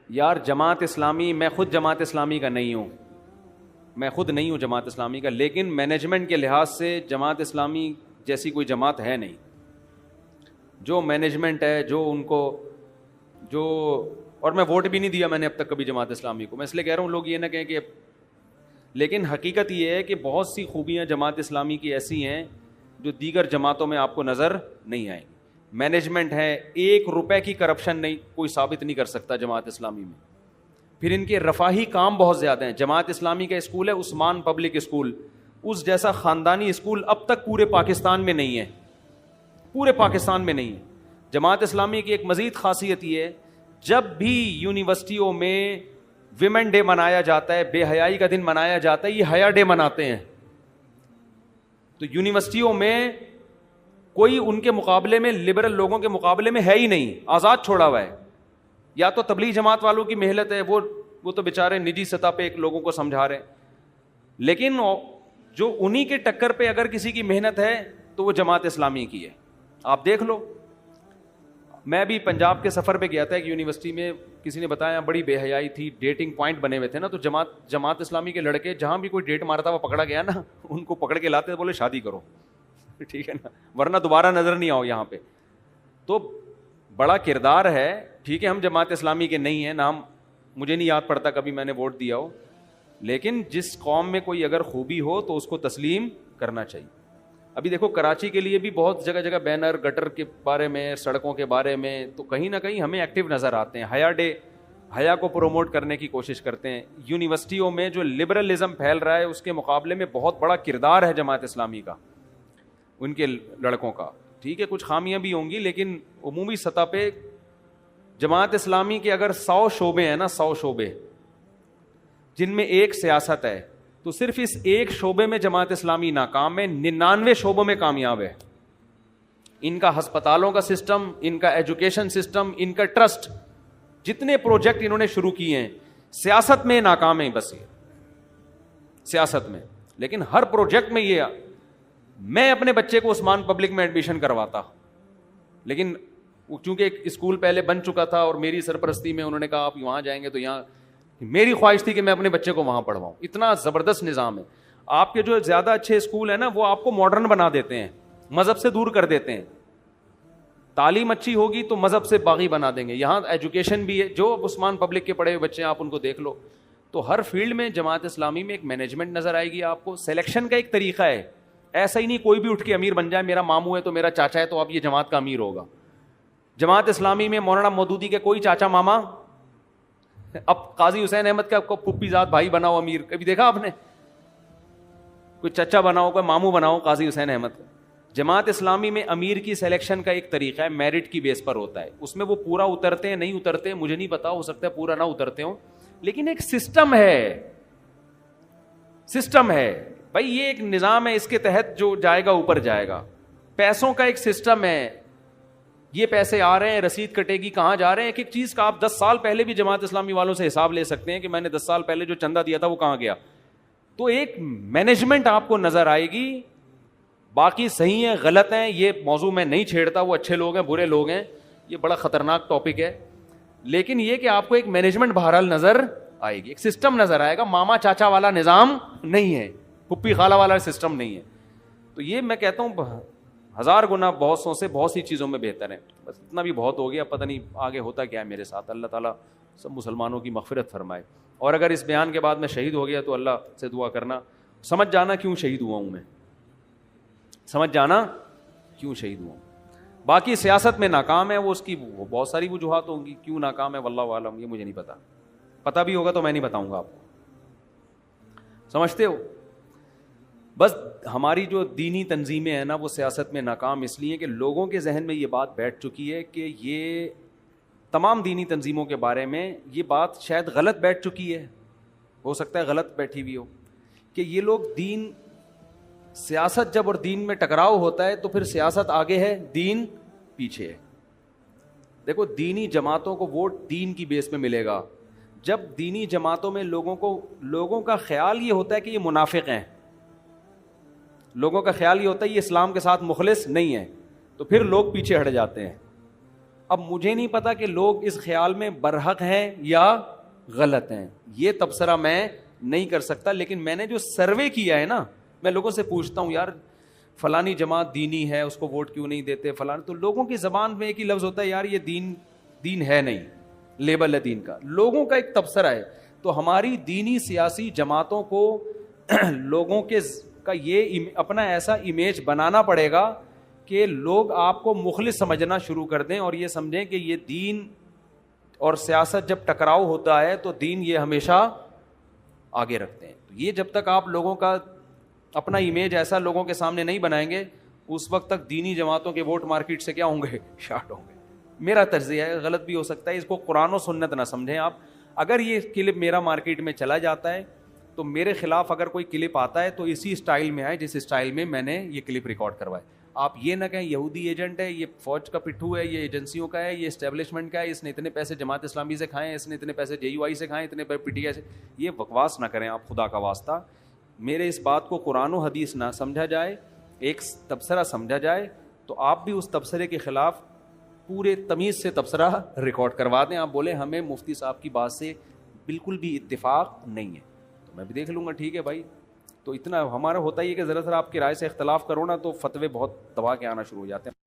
یار جماعت اسلامی، میں خود جماعت اسلامی کا نہیں ہوں، میں خود نہیں ہوں جماعت اسلامی کا، لیکن مینجمنٹ کے لحاظ سے جماعت اسلامی جیسی کوئی جماعت ہے نہیں. جو مینجمنٹ ہے، جو ان کو جو، اور میں ووٹ بھی نہیں دیا میں نے اب تک کبھی جماعت اسلامی کو، میں اس لیے کہہ رہا ہوں لوگ یہ نہ کہیں کہ، لیکن حقیقت یہ ہے کہ بہت سی خوبیاں جماعت اسلامی کی ایسی ہیں جو دیگر جماعتوں میں آپ کو نظر نہیں آئیں گی. مینجمنٹ ہے، 1 روپے کی کرپشن نہیں، کوئی ثابت نہیں کر سکتا جماعت اسلامی میں. پھر ان کے رفاہی کام بہت زیادہ ہیں. جماعت اسلامی کا اسکول ہے عثمان پبلک اسکول، اس جیسا خاندانی اسکول اب تک پورے پاکستان میں نہیں ہے، پورے پاکستان میں نہیں ہے. جماعت اسلامی کی ایک مزید خاصیت یہ ہے، جب بھی یونیورسٹیوں میں ویمن ڈے منایا جاتا ہے، بے حیائی کا دن منایا جاتا ہے، یہ حیا ڈے مناتے ہیں. تو یونیورسٹیوں میں کوئی ان کے مقابلے میں، لبرل لوگوں کے مقابلے میں ہے ہی نہیں، آزاد چھوڑا ہوا ہے. یا تو تبلیغ جماعت والوں کی محنت ہے، وہ تو بیچارے نجی سطح پہ ایک لوگوں کو سمجھا رہے ہیں، لیکن جو انہی کے ٹکر پہ اگر کسی کی محنت ہے تو وہ جماعت اسلامی کی ہے. آپ دیکھ لو، میں بھی پنجاب کے سفر پہ گیا تھا ایک یونیورسٹی میں، کسی نے بتایا بڑی بے حیائی تھی، ڈیٹنگ پوائنٹ بنے ہوئے تھے نا، تو جماعت اسلامی کے لڑکے جہاں بھی کوئی ڈیٹ مارتا وہ پکڑا گیا نا، ان کو پکڑ کے لاتے بولے شادی کرو، ٹھیک ہے نا، ورنہ دوبارہ نظر نہیں آؤ یہاں پہ. تو بڑا کردار ہے. ٹھیک ہے ہم جماعت اسلامی کے نہیں ہیں، نام مجھے نہیں یاد پڑتا کبھی میں نے ووٹ دیا ہو، لیکن جس قوم میں کوئی اگر خوبی ہو تو اس کو تسلیم کرنا چاہیے. ابھی دیکھو کراچی کے لیے بھی بہت جگہ جگہ بینر گٹر کے بارے میں، سڑکوں کے بارے میں، تو کہیں نہ کہیں ہمیں ایکٹیو نظر آتے ہیں. حیا ڈے، حیا کو پروموٹ کرنے کی کوشش کرتے ہیں. یونیورسٹیوں میں جو لبرلزم پھیل رہا ہے اس کے مقابلے میں بہت بڑا کردار ہے جماعت اسلامی کا، ان کے لڑکوں کا. ٹھیک ہے کچھ خامیاں بھی ہوں گی، لیکن عمومی سطح پہ جماعت اسلامی کے اگر 100 شعبے ہیں نا، 100 شعبے جن میں ایک سیاست ہے، تو صرف اس ایک شعبے میں جماعت اسلامی ناکام ہے، 99 شعبوں میں کامیاب ہے. ان کا ہسپتالوں کا سسٹم، ان کا ایجوکیشن سسٹم، ان کا ٹرسٹ، جتنے پروجیکٹ انہوں نے شروع کیے ہیں، سیاست میں ناکام ہیں بس، یہ سیاست میں. لیکن ہر پروجیکٹ میں یہ، میں اپنے بچے کو عثمان پبلک میں ایڈمیشن کرواتا، لیکن چونکہ ایک اسکول پہلے بن چکا تھا اور میری سرپرستی میں انہوں نے کہا آپ وہاں جائیں گے، تو یہاں میری خواہش تھی کہ میں اپنے بچے کو وہاں پڑھواؤں. اتنا زبردست نظام ہے. آپ کے جو زیادہ اچھے اسکول ہیں نا، وہ آپ کو ماڈرن بنا دیتے ہیں، مذہب سے دور کر دیتے ہیں. تعلیم اچھی ہوگی تو مذہب سے باغی بنا دیں گے. یہاں ایجوکیشن بھی ہے، جو عثمان پبلک کے پڑھے ہوئے بچے ہیں آپ ان کو دیکھ لو. تو ہر فیلڈ میں جماعت اسلامی میں ایک مینجمنٹ نظر آئے گی آپ کو. سلیکشن کا ایک طریقہ ہے، ایسا ہی نہیں کوئی بھی اٹھ کے امیر بن جائے، میرا ماموں ہے تو میرا چاچا ہے تو اب یہ جماعت کا امیر ہوگا. جماعت اسلامی میں مولانا مودودی کے کوئی چاچا ماما، اب قاضی حسین احمد کا پھپھی ذات بھائی بناؤ امیر، کبھی دیکھا آپ نے؟ کوئی چچا بناؤ، کوئی ماموں بناؤ قاضی حسین احمد. جماعت اسلامی میں امیر کی سلیکشن کا ایک طریقہ ہے، میرٹ کی بیس پر ہوتا ہے. اس میں وہ پورا اترتے ہیں نہیں اترتے مجھے نہیں پتا، ہو سکتا ہے پورا نہ اترتے ہوں، لیکن ایک سسٹم ہے، سسٹم ہے بھائی، یہ ایک نظام ہے، اس کے تحت جو جائے گا اوپر جائے گا. پیسوں کا ایک سسٹم ہے، یہ پیسے آ رہے ہیں، رسید کٹے گی، کہاں جا رہے ہیں. ایک ایک چیز کا آپ 10 سال پہلے بھی جماعت اسلامی والوں سے حساب لے سکتے ہیں کہ میں نے 10 سال پہلے جو چندہ دیا تھا وہ کہاں گیا. تو ایک مینجمنٹ آپ کو نظر آئے گی. باقی صحیح ہیں غلط ہیں یہ موضوع میں نہیں چھیڑتا، وہ اچھے لوگ ہیں برے لوگ ہیں، یہ بڑا خطرناک ٹاپک ہے. لیکن یہ کہ آپ کو ایک مینجمنٹ بہرحال نظر آئے گی، ایک سسٹم نظر آئے گا. ماما چاچا والا نظام نہیں ہے، پھپھی خالہ والا سسٹم نہیں ہے. تو یہ میں کہتا ہوں 1000 گنا بہت سو سے بہت سی چیزوں میں بہتر ہے. بس اتنا بھی بہت ہو گیا، پتہ نہیں آگے ہوتا کیا ہے میرے ساتھ. اللہ تعالیٰ سب مسلمانوں کی مغفرت فرمائے. اور اگر اس بیان کے بعد میں شہید ہو گیا تو اللہ سے دعا کرنا، سمجھ جانا کیوں شہید ہوا ہوں میں، سمجھ جانا کیوں شہید ہوا ہوں. باقی سیاست میں ناکام ہے، وہ اس کی بہت ساری وجوہات ہوں گی کیوں ناکام ہے، واللہ عالم، یہ مجھے نہیں پتا. پتہ بھی ہوگا تو میں نہیں بتاؤں گا آپ کو. سمجھتے ہو؟ بس ہماری جو دینی تنظیمیں ہیں نا وہ سیاست میں ناکام اس لیے کہ لوگوں کے ذہن میں یہ بات بیٹھ چکی ہے کہ یہ تمام دینی تنظیموں کے بارے میں یہ بات شاید غلط بیٹھ چکی ہے، ہو سکتا ہے غلط بیٹھی ہوئی ہو، کہ یہ لوگ دین، سیاست جب اور دین میں ٹکراؤ ہوتا ہے تو پھر سیاست آگے ہے، دین پیچھے ہے. دیکھو دینی جماعتوں کو ووٹ دین کی بیس پہ ملے گا. جب دینی جماعتوں میں لوگوں کا خیال یہ ہوتا ہے کہ یہ منافق ہیں، لوگوں کا خیال یہ ہوتا ہے یہ اسلام کے ساتھ مخلص نہیں ہے، تو پھر لوگ پیچھے ہٹ جاتے ہیں. اب مجھے نہیں پتا کہ لوگ اس خیال میں برحق ہیں یا غلط ہیں, یہ تبصرہ میں نہیں کر سکتا, لیکن میں نے جو سروے کیا ہے نا, میں لوگوں سے پوچھتا ہوں یار فلانی جماعت دینی ہے, اس کو ووٹ کیوں نہیں دیتے فلان, تو لوگوں کی زبان میں ایک ہی لفظ ہوتا ہے یار یہ دین ہے نہیں, لیبل ہے دین کا, لوگوں کا ایک تبصرہ ہے. تو ہماری دینی سیاسی جماعتوں کو لوگوں کے کا یہ اپنا ایسا امیج بنانا پڑے گا کہ لوگ آپ کو مخلص سمجھنا شروع کر دیں اور یہ سمجھیں کہ یہ دین اور سیاست جب ٹکراؤ ہوتا ہے تو دین یہ ہمیشہ آگے رکھتے ہیں. تو یہ جب تک آپ لوگوں کا اپنا امیج ایسا لوگوں کے سامنے نہیں بنائیں گے, اس وقت تک دینی جماعتوں کے ووٹ مارکیٹ سے کیا ہوں گے, شارٹ ہوں گے. میرا تجزیہ ہے, غلط بھی ہو سکتا ہے, اس کو قرآن و سنت نہ سمجھیں آپ. اگر یہ کلپ میرا مارکیٹ میں چلا جاتا ہے تو میرے خلاف اگر کوئی کلپ آتا ہے تو اسی اسٹائل میں آئے جس اسٹائل میں میں نے یہ کلپ ریکارڈ کروائے. آپ یہ نہ کہیں یہودی ایجنٹ ہے, یہ فوج کا پٹھو ہے, یہ ایجنسیوں کا ہے, یہ اسٹیبلشمنٹ کا ہے, اس نے اتنے پیسے جماعت اسلامی سے کھائے ہیں, اس نے اتنے پیسے جے یو آئی سے کھائے, اتنے پی ٹی آئی سے. یہ بکواس نہ کریں آپ, خدا کا واسطہ. میرے اس بات کو قرآن و حدیث نہ سمجھا جائے, ایک تبصرہ سمجھا جائے, تو آپ بھی اس تبصرے کے خلاف پورے تمیز سے تبصرہ ریکارڈ کروا دیں. آپ بولیں ہمیں مفتی صاحب کی بات سے بالکل بھی اتفاق نہیں ہے, تو میں بھی دیکھ لوں گا, ٹھیک ہے بھائی. تو اتنا ہمارا ہوتا ہی ہے کہ ذرا ذرا آپ کی رائے سے اختلاف کرو نا تو فتوے بہت دبا کے آنا شروع ہو جاتے ہیں.